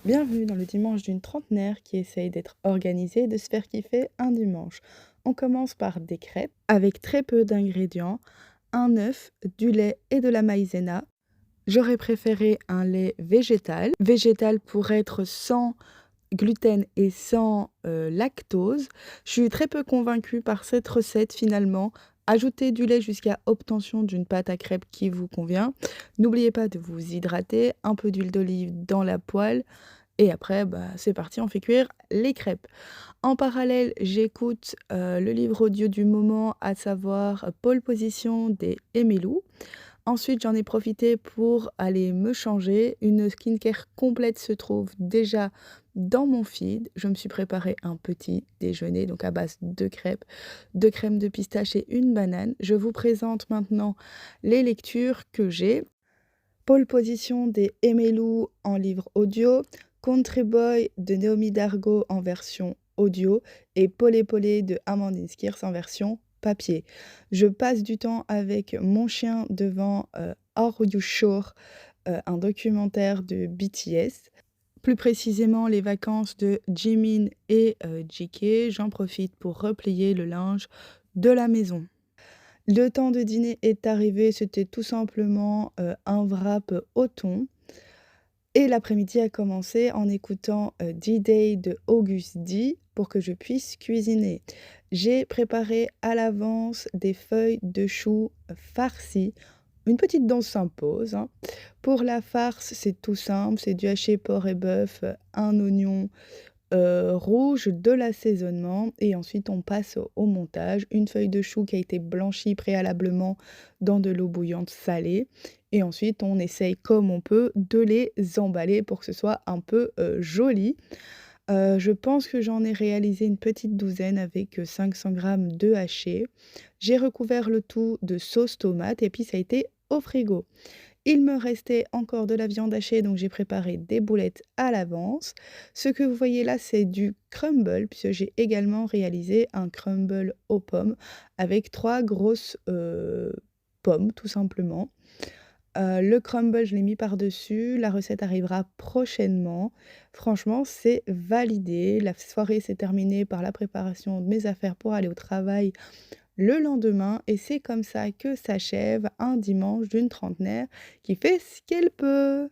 Bienvenue dans le dimanche d'une trentenaire qui essaye d'être organisée et de se faire kiffer un dimanche. On commence par des crêpes avec très peu d'ingrédients, un œuf, du lait et de la maïzena. J'aurais préféré un lait végétal. Végétal pour être sans gluten et sans lactose. Je suis très peu convaincue par cette recette finalement. Ajoutez du lait jusqu'à obtention d'une pâte à crêpes qui vous convient. N'oubliez pas de vous hydrater, un peu d'huile d'olive dans la poêle et après, bah, c'est parti, on fait cuire les crêpes. En parallèle, j'écoute, le livre audio du moment, à savoir, Pole Position des Emilou. Ensuite, j'en ai profité pour aller me changer. Une skincare complète se trouve déjà dans mon feed. Je me suis préparé un petit déjeuner, donc à base de crêpes, de crème de pistache et une banane. Je vous présente maintenant les lectures que j'ai. Pole Position des Emelu en livre audio, Country Boy de Naomi Dargo en version audio et Polé Polé de Amandine Skirs en version papier. Je passe du temps avec mon chien devant Are You Sure, un documentaire de BTS. Plus précisément, les vacances de Jimin et JK. J'en profite pour replier le linge de la maison. Le temps de dîner est arrivé, c'était tout simplement, un wrap au thon et l'après-midi a commencé en écoutant, D-Day de Auguste D pour que je puisse cuisiner. J'ai préparé à l'avance des feuilles de choux farcies. Une petite danse s'impose, hein. Pour la farce, c'est tout simple, c'est du haché porc et bœuf, un oignon rouge, de l'assaisonnement et ensuite on passe au montage. Une feuille de chou qui a été blanchie préalablement dans de l'eau bouillante salée et ensuite on essaye comme on peut de les emballer pour que ce soit un peu, joli. Je pense que j'en ai réalisé une petite douzaine avec, 500 grammes de haché. J'ai recouvert le tout de sauce tomate et puis ça a été au frigo. Il me restait encore de la viande hachée, donc j'ai préparé des boulettes à l'avance. Ce que vous voyez là, c'est du crumble, puisque j'ai également réalisé un crumble aux pommes avec 3 grosses, pommes, tout simplement. Le crumble, je l'ai mis par-dessus, la recette arrivera prochainement. Franchement, c'est validé. La soirée s'est terminée par la préparation de mes affaires pour aller au travail le lendemain et c'est comme ça que s'achève un dimanche d'une trentenaire qui fait ce qu'elle peut.